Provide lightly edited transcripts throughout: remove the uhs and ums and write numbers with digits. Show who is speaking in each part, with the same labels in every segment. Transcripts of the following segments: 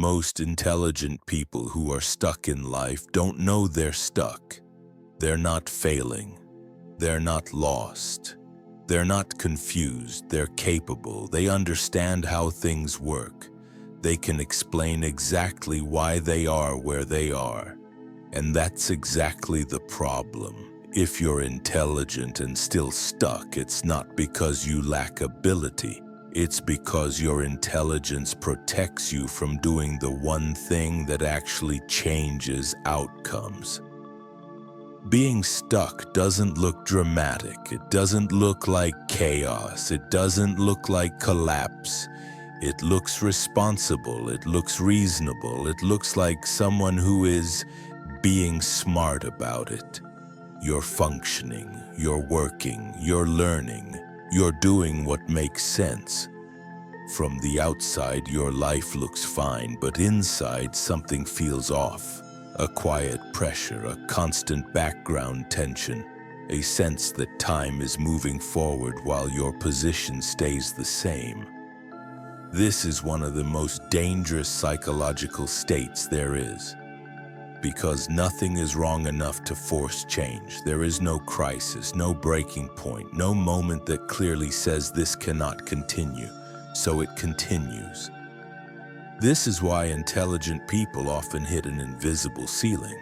Speaker 1: Most intelligent people who are stuck in life don't know they're stuck. They're not failing. They're not lost. They're not confused. They're capable. They understand how things work. They can explain exactly why they are where they are. And that's exactly the problem. If you're intelligent and still stuck, it's not because you lack ability. It's because your intelligence protects you from doing the one thing that actually changes outcomes. Being stuck doesn't look dramatic. It doesn't look like chaos. It doesn't look like collapse. It looks responsible. It looks reasonable. It looks like someone who is being smart about it. You're functioning. You're working. You're learning. You're doing what makes sense. From the outside, your life looks fine, but inside something feels off. A quiet pressure, a constant background tension, a sense that time is moving forward while your position stays the same. This is one of the most dangerous psychological states there is. Because nothing is wrong enough to force change. There is no crisis, no breaking point, no moment that clearly says this cannot continue, so it continues. This is why intelligent people often hit an invisible ceiling.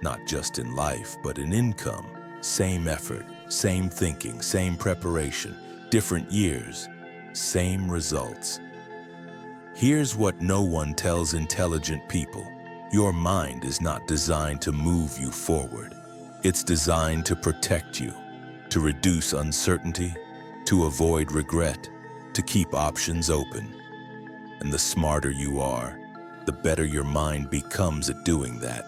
Speaker 1: Not just in life, but in income. Same effort, same thinking, same preparation, different years, same results. Here's what no one tells intelligent people. Your mind is not designed to move you forward. It's designed to protect you, to reduce uncertainty, to avoid regret, to keep options open. And the smarter you are, the better your mind becomes at doing that.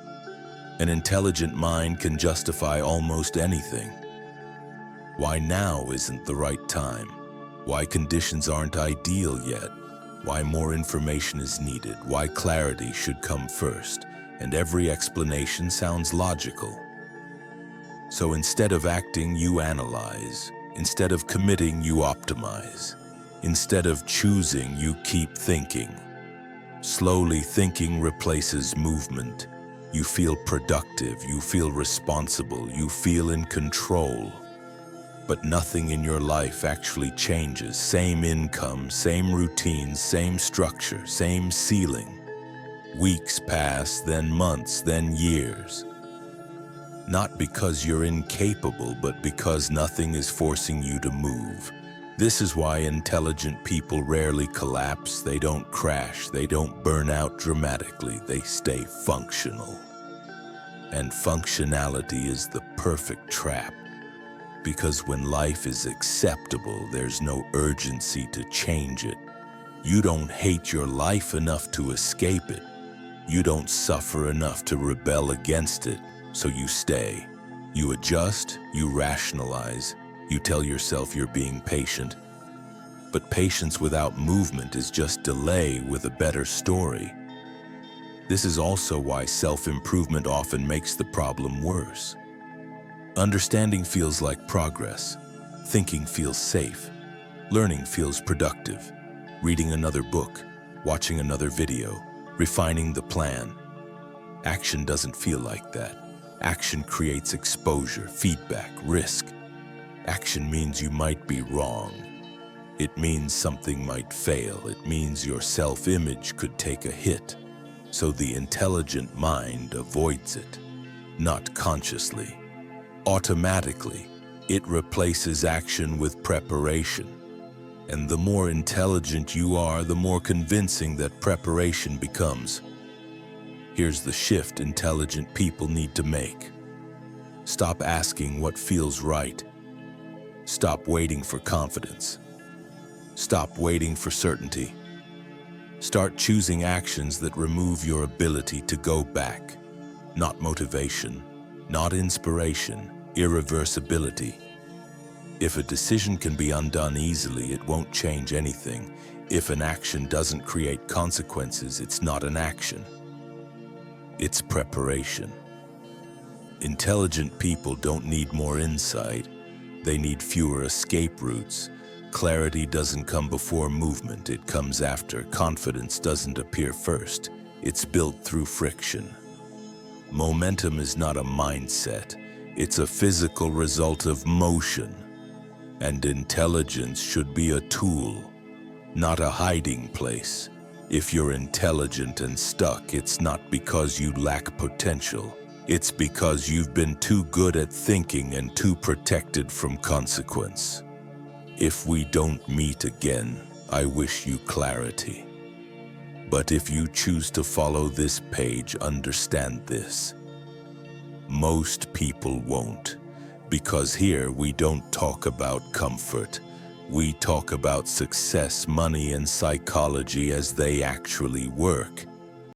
Speaker 1: An intelligent mind can justify almost anything. Why now isn't the right time? Why conditions aren't ideal yet? Why more information is needed? Why clarity should come first? And every explanation sounds logical. So instead of acting, you analyze. Instead of committing, you optimize. Instead of choosing, you keep thinking. Slowly, thinking replaces movement. You feel productive, you feel responsible, you feel in control. But nothing in your life actually changes. Same income, same routines, same structure, same ceiling. Weeks pass, then months, then years. Not because you're incapable, but because nothing is forcing you to move. This is why intelligent people rarely collapse. They don't crash. They don't burn out dramatically. They stay functional. And functionality is the perfect trap. Because when life is acceptable, there's no urgency to change it. You don't hate your life enough to escape it. You don't suffer enough to rebel against it, so you stay. You adjust, you rationalize, you tell yourself you're being patient. But patience without movement is just delay with a better story. This is also why self-improvement often makes the problem worse. Understanding feels like progress. Thinking feels safe. Learning feels productive. Reading another book, watching another video, refining the plan. Action doesn't feel like that. Action creates exposure, feedback, risk. Action means you might be wrong. It means something might fail. It means your self-image could take a hit. So the intelligent mind avoids it. Not consciously. Automatically, it replaces action with preparation. And the more intelligent you are, the more convincing that preparation becomes. Here's the shift intelligent people need to make. Stop asking what feels right. Stop waiting for confidence. Stop waiting for certainty. Start choosing actions that remove your ability to go back. Not motivation, not inspiration, irreversibility. If a decision can be undone easily, it won't change anything. If an action doesn't create consequences, it's not an action. It's preparation. Intelligent people don't need more insight. They need fewer escape routes, Clarity doesn't come before movement, it comes after. Confidence doesn't appear first, it's built through friction. Momentum is not a mindset, it's a physical result of motion. And intelligence should be a tool, not a hiding place. If you're intelligent and stuck, it's not because you lack potential. It's because you've been too good at thinking and too protected from consequence. If we don't meet again, I wish you clarity. But if you choose to follow this page, understand this. Most people won't, because here we don't talk about comfort. We talk about success, money, and psychology as they actually work.